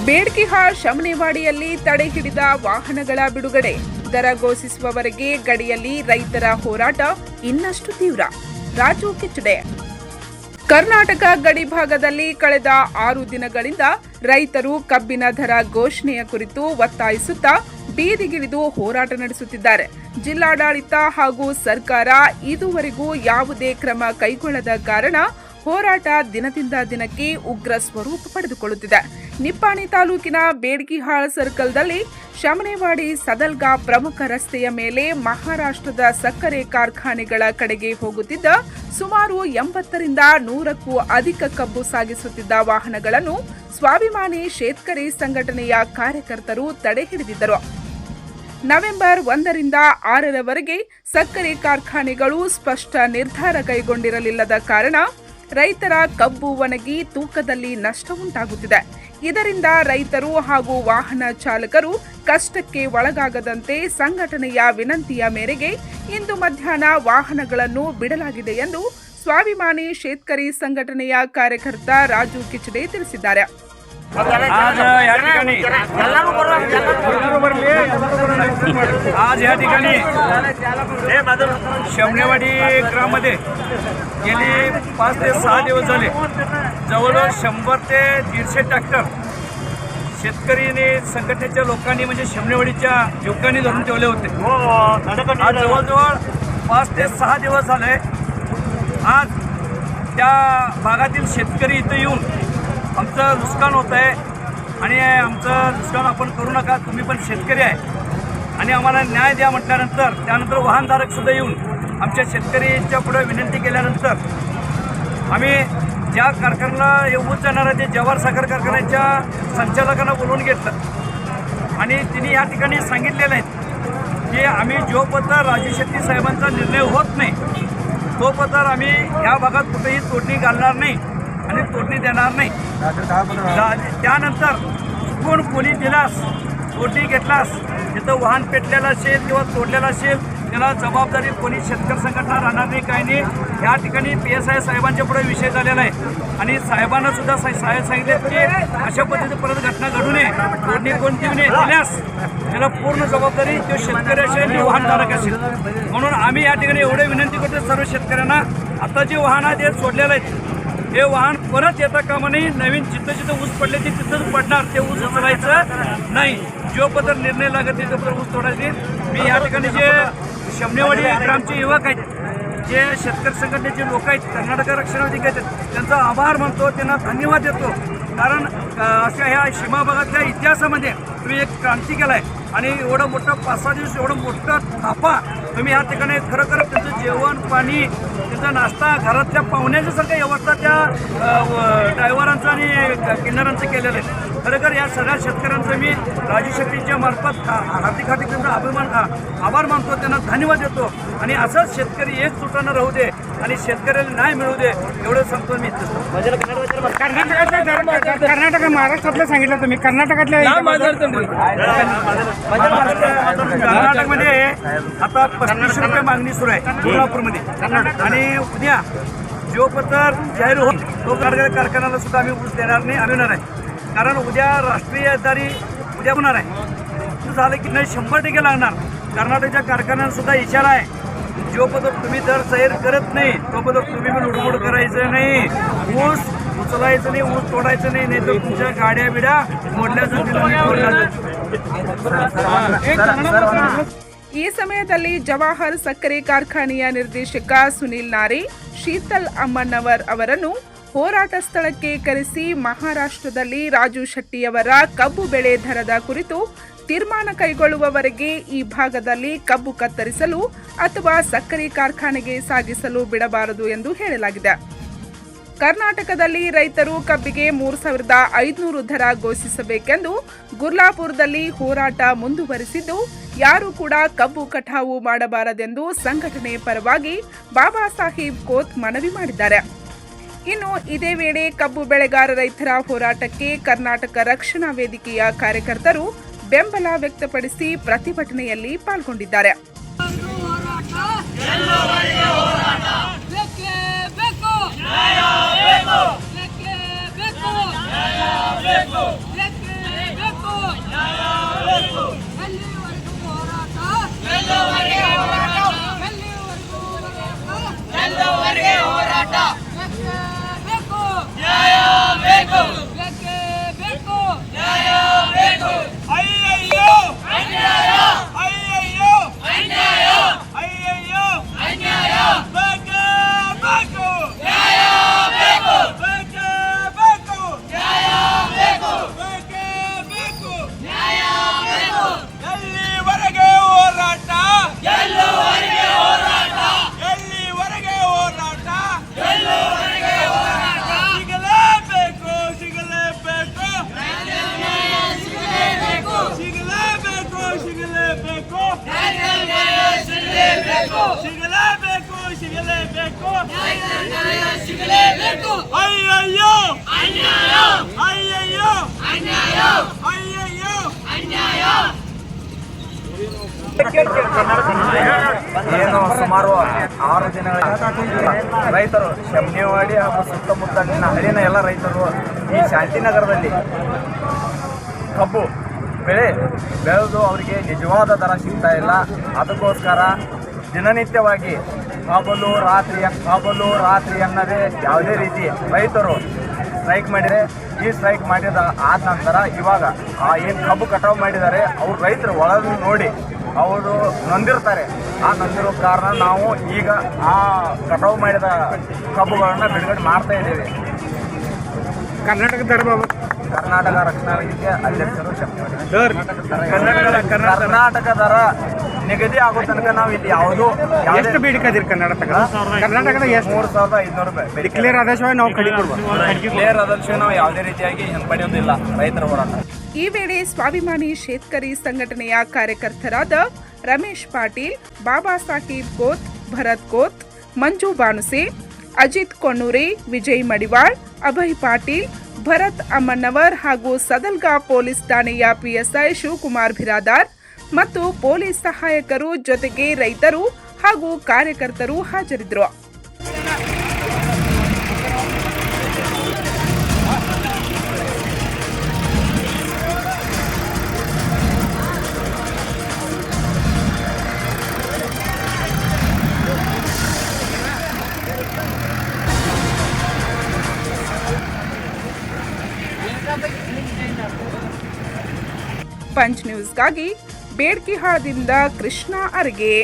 ಬೇಡ್ಕಿಹಾಳ್ ಶಮನೇವಾಡಿಯಲ್ಲಿ ತಡೆ ಹಿಡಿದ ವಾಹನಗಳ ಬಿಡುಗಡೆ, ದರ ಘೋಷಿಸುವವರೆಗೆ ಗಡಿಯಲ್ಲಿ ರೈತರ ಹೋರಾಟ ಇನ್ನಷ್ಟು ತೀವ್ರ. ರಾಜು ಕಿಚ್ಚಡೆ. ಕರ್ನಾಟಕ ಗಡಿ ಭಾಗದಲ್ಲಿ ಕಳೆದ 6 ದಿನಗಳಿಂದ ರೈತರು ಕಬ್ಬಿನ ದರ ಘೋಷಣೆಯ ಕುರಿತು ಒತ್ತಾಯಿಸುತ್ತಾ ಬೀದಿಗಿಳಿದು ಹೋರಾಟ ನಡೆಸುತ್ತಿದ್ದಾರೆ. ಜಿಲ್ಲಾಡಳಿತ ಹಾಗೂ ಸರ್ಕಾರ ಇದುವರೆಗೂ ಯಾವುದೇ ಕ್ರಮ ಕೈಗೊಳ್ಳದ ಕಾರಣ ಹೋರಾಟ ದಿನದಿಂದ ದಿನಕ್ಕೆ ಉಗ್ರ ಸ್ವರೂಪ ಪಡೆದುಕೊಳ್ಳುತ್ತಿದೆ. ನಿಪ್ಪಾಣಿ ತಾಲೂಕಿನ ಬೇಡ್ಕಿಹಾಳ್ ಸರ್ಕಲ್ದಲ್ಲಿ ಶಮನೇವಾಡಿ ಸದಲ್ಗಾ ಪ್ರಮುಖ ರಸ್ತೆಯ ಮೇಲೆ ಮಹಾರಾಷ್ಟ್ರದ ಸಕ್ಕರೆ ಕಾರ್ಖಾನೆಗಳ ಕಡೆಗೆ ಹೋಗುತ್ತಿದ್ದ ಸುಮಾರು 80ರಿಂದ 100ಕ್ಕೂ ಅಧಿಕ ಕಬ್ಬು ಸಾಗಿಸುತ್ತಿದ್ದ ವಾಹನಗಳನ್ನು ಸ್ವಾಭಿಮಾನಿ ಶೇತಕರಿ ಸಂಘಟನೆಯ ಕಾರ್ಯಕರ್ತರು ತಡೆ ಹಿಡಿದಿದ್ದರು. ನವೆಂಬರ್ 1ರಿಂದ 6ರವರೆಗೆ ಸಕ್ಕರೆ ಕಾರ್ಖಾನೆಗಳು ಸ್ಪಷ್ಟ ನಿರ್ಧಾರ ಕೈಗೊಂಡಿರಲಿಲ್ಲದ ಕಾರಣ ರೈತರ ಕಬ್ಬು ಒಣಗಿ ತೂಕದಲ್ಲಿ ನಷ್ಟ ಉಂಟಾಗುತ್ತಿದೆ. ಇದರಿಂದ ರೈತರು ಹಾಗೂ ವಾಹನ ಚಾಲಕರು ಕಷ್ಟಕ್ಕೆ ಒಳಗಾಗದಂತೆ ಸಂಘಟನೆಯ ವಿನಂತಿಯ ಮೇರೆಗೆ ಇಂದು ಮಧ್ಯಾಹ್ನ ವಾಹನಗಳನ್ನು ಬಿಡಲಾಗಿದೆ ಎಂದು ಸ್ವಾಭಿಮಾನಿ ಶೇತಕರಿ ಸಂಘಟನೆಯ ಕಾರ್ಯಕರ್ತ ರಾಜು ಕಿಚ್ಚಡೆ ತಿಳಿಸಿದ್ದಾರೆ. आज या ठिकाणी शमनेवाडी ग्राममध्ये गेली 5 ते 6 दिवस झाले जवळजवळ 100 ते 150 ट्रॅक्टर शेतकरी संघटनेच्या लोकांनी म्हणजे शमनेवाडीच्या युवकांनी धरून ठेवले होते. आज जवळजवळ 5 ते 6 दिवस झाले. आज त्या भागातील शेतकरी इथं येऊन आमचं नुकसान होत आहे आणि आमचं नुकसान आपण करू नका, तुम्ही पण शेतकरी आहे आणि आम्हाला न्याय द्या म्हटल्यानंतर त्यानंतर वाहनधारकसुद्धा येऊन आमच्या शेतकरीच्या पुढे विनंती केल्यानंतर आम्ही ज्या कारखान्याला ऊस जाणाऱ्या ते जवाहर साखर कारखान्याच्या संचालकांना बोलवून घेतलं आणि त्यांनी या ठिकाणी सांगितलेलं आहे की आम्ही जोपर्यंत राजू शेट्टी साहेबांचा निर्णय होत नाही तोपर्यंत आम्ही या भागात कुठेही तोडणी घालणार नाही आणि तोडणी देणार नाही. त्यानंतर कोणी दिलास तोडणी घेतलास तिथं वाहन पेटलेलं असेल किंवा तोडलेलं असेल त्याला जबाबदारी कोणी शेतकरी संघटना राहणार नाही, काही नाही. या ठिकाणी PSI साहेबांच्या पुढे विषय झालेला आहे आणि साहेबांना सुद्धा साहेब सांगितले की अशा पद्धतीने परत घटना घडू नये, तोडणी कोणती दिल्यास त्याला पूर्ण जबाबदारी तो शेतकरी असेल किंवा वाहनधारक असेल. म्हणून आम्ही या ठिकाणी एवढे विनंती करतो सर्व शेतकऱ्यांना, आता जे वाहन आहेत ते सोडलेलं आहेत हे वाहन परत येता कामा नये. नवीन जिथं ऊस पडले ते तिथंच पडणार, ते ऊस उचलायचं नाही. जो पद्धत निर्णय लागत नाही तो ऊस तोडायचे. मी या ठिकाणी जे शमनेवाडी ग्रामचे युवक आहेत, जे शेतकरी संघटनेचे लोक आहेत, कर्नाटक रक्षण अधिकारी आहेत, त्यांचा आभार मानतो, त्यांना धन्यवाद देतो. कारण अशा ह्या सीमा भागातल्या इतिहासामध्ये तुम्ही एक क्रांती केला आहे आणि एवढं मोठं 5-6 दिवस एवढं मोठं थापा तुम्ही या ठिकाणी खरोखर त्यांचं जेवण पाणी त्यांचा नाश्ता घरातल्या पाहुण्याची सगळी व्यवस्था त्या ड्रायव्हरांचं आणि किन्नरांचं केलेलं आहे. खरोखर या सगळ्या शेतकऱ्यांचं मी राजू शेट्टीच्या मार्फत हार्दिक त्यांचा आभार मानतो, त्यांना धन्यवाद देतो आणि असंच शेतकरी एक सुटानं राहू दे आणि शेतकऱ्याला न्याय मिळू दे एवढं सांगतो मी. कर्नाटक महाराष्ट्रातलं सांगितलं तुम्ही, कर्नाटकातल्या कर्नाटकमध्ये आता 35 रुपये मागणी सुरू आहे कोल्हापूरमध्ये आणि उद्या जो पत्र जाहीर होईल तो कारखान्याला सुद्धा आम्ही ऊस देणार नाही, आणणार आहे. कारण उद्या राष्ट्रीय हेद्दारी उद्या होणार आहे. झालं की नाही 100% लागणार. कर्नाटकच्या कारखान्यांना सुद्धा इशारा आहे, जो पद्धत तुम्ही दर जाहीर करत नाही तो पद्धत तुम्ही पण उडमुड करायचं नाही, ऊस उचलायचं नाही, ऊस तोडायचं नाही, नाही तर तुमच्या गाड्या बिड्या मोडल्या जातील. ಈ ಸಮಯದಲ್ಲಿ ಜವಾಹರ್ ಸಕ್ಕರೆ ಕಾರ್ಖಾನೆಯ ನಿರ್ದೇಶಕ ಸುನಿಲ್ ನಾರೆ, ಶೀತಲ್ ಅಮ್ಮಣ್ಣವರ್ ಅವರನ್ನು ಹೋರಾಟ ಸ್ಥಳಕ್ಕೆ ಕರೆಸಿ ಮಹಾರಾಷ್ಟ್ರದಲ್ಲಿ ರಾಜು ಶೆಟ್ಟಿಯವರ ಕಬ್ಬು ಬೆಳೆ ದರದ ಕುರಿತು ತೀರ್ಮಾನ ಕೈಗೊಳ್ಳುವವರೆಗೆ ಈ ಭಾಗದಲ್ಲಿ ಕಬ್ಬು ಕತ್ತರಿಸಲು ಅಥವಾ ಸಕ್ಕರೆ ಕಾರ್ಖಾನೆಗೆ ಸಾಗಿಸಲು ಬಿಡಬಾರದು ಎಂದು ಹೇಳಲಾಗಿದೆ. ಕರ್ನಾಟಕದಲ್ಲಿ ರೈತರು ಕಬ್ಬಿಗೆ 3,500 ದರ ಘೋಷಿಸಬೇಕೆಂದು ಗುರ್ಲಾಪುರದಲ್ಲಿ ಹೋರಾಟ ಮುಂದುವರಿಸಿದ್ದು, ಯಾರೂ ಕೂಡ ಕಬ್ಬು ಕಟಾವು ಮಾಡಬಾರದೆಂದು ಸಂಘಟನೆ ಪರವಾಗಿ ಬಾಬಾ ಸಾಹೇಬ್ ಕೋತ್ ಮನವಿ ಮಾಡಿದ್ದಾರೆ. ಇನ್ನು ಇದೇ ವೇಳೆ ಕಬ್ಬು ಬೆಳೆಗಾರ ರೈತರ ಹೋರಾಟಕ್ಕೆ ಕರ್ನಾಟಕ ರಕ್ಷಣಾ ವೇದಿಕೆಯ ಕಾರ್ಯಕರ್ತರು ಬೆಂಬಲ ವ್ಯಕ್ತಪಡಿಸಿ ಪ್ರತಿಭಟನೆಯಲ್ಲಿ ಪಾಲ್ಗೊಂಡಿದ್ದಾರೆ. ಅಯ್ಯಯ್ಯೋ ಅಯ್ಯಯ್ಯೋ ಅಯ್ಯಯ್ಯೋ ಏನು ಸುಮಾರು 6 ದಿನಗಳ ರೈತರು ಶಮ್ನೇವಾಡಿ ಹಾಗೂ ಸುತ್ತಮುತ್ತಲಿನ ಹಳ್ಳಿನ ಎಲ್ಲ ರೈತರು ಈ ಶಾಂತಿನಗರದಲ್ಲಿ ಕಬ್ಬು ಬೆಳೆದು ಅವರಿಗೆ ನಿಜವಾದ ದರ ಸಿಗ್ತಾ ಇಲ್ಲ. ಅದಕ್ಕೋಸ್ಕರ ದಿನನಿತ್ಯವಾಗಿ ಹಗಲು ರಾತ್ರಿ ಅನ್ನದೇ ಯಾವುದೇ ರೀತಿ ರೈತರು ಸ್ಟ್ರೈಕ್ ಮಾಡಿದರೆ ಈ ಸ್ಟ್ರೈಕ್ ಮಾಡಿದ ಆದ ನಂತರ ಇವಾಗ ಏನು ಕಬ್ಬು ಕಟಾವು ಮಾಡಿದ್ದಾರೆ ಅವ್ರು ರೈತರು ಒಳಗೆ ನೋಡಿ ಅವರು ನೊಂದಿರ್ತಾರೆ. ಆ ನೊಂದಿರೋ ಕಾರಣ ನಾವು ಈಗ ಆ ಕಟಾವು ಮಾಡಿದ ಕಬ್ಬುಗಳನ್ನು ಬಿಡುಗಡೆ ಮಾಡ್ತಾ ಇದ್ದೇವೆ. ಕರ್ನಾಟಕ ರಕ್ಷಣಾ ವೇದಿಕೆ ಅಧ್ಯಕ್ಷರು ಕರ್ನಾಟಕ ದರ ನಿಗದಿ ಆಗೋ ತನಕ ನಾವು ಇಲ್ಲಿ ಎಷ್ಟು ಬೇಡಿಕೆ ಅದಿರಿ ಕರ್ನಾಟಕದ ಎಷ್ಟು 3,500 ರೂಪಾಯಿ ಡಿಕ್ಲೇರ್ ಆದೇಶ ನಾವು ಕಡಿಮೆ ಕೊಡ್ಬೋದು. ಕ್ಲಿಯರ್ ಆದರ್ಶ ನಾವು ಯಾವುದೇ ರೀತಿಯಾಗಿ ಹಿಂಪಡೆಯೋದಿಲ್ಲ ರೈತರ ಹೋರಾಟ. ಈ ವೇಳೆ ಸ್ವಾಭಿಮಾನಿ ಶೇತಕರಿ ಸಂಘಟನೆಯ ಕಾರ್ಯಕರ್ತರಾದ ರಮೇಶ್ ಪಾಟೀಲ್, ಬಾಬಾ ಸಾಹೇಬ್ ಕೋತ್, ಭರತ್ ಕೋತ್, ಮಂಜು ಬಾನುಸೆ, ಅಜಿತ್ ಕೊಣ್ಣೂರೆ, ವಿಜಯ್ ಮಡಿವಾಳ್, ಅಭಯ್ ಪಾಟೀಲ್, ಭರತ್ ಅಮ್ಮಣ್ಣವರ್ ಹಾಗೂ ಸದಲ್ಗಾ ಪೊಲೀಸ್ ಠಾಣೆಯ ಪಿಎಸ್ಐ ಶಿವಕುಮಾರ್ ಬಿರಾದಾರ್ ಮತ್ತು ಪೊಲೀಸ್ ಸಹಾಯಕರು ಜೊತೆಗೆ ರೈತರು ಹಾಗೂ ಕಾರ್ಯಕರ್ತರು ಹಾಜರಿದ್ದರು. ಪಂಚ್ ನ್ಯೂಸ್ಗಾಗಿ ಬೇಡ್ಕಿಹಾಳದಿಂದ ಕೃಷ್ಣ ಅರ್ಗೆ.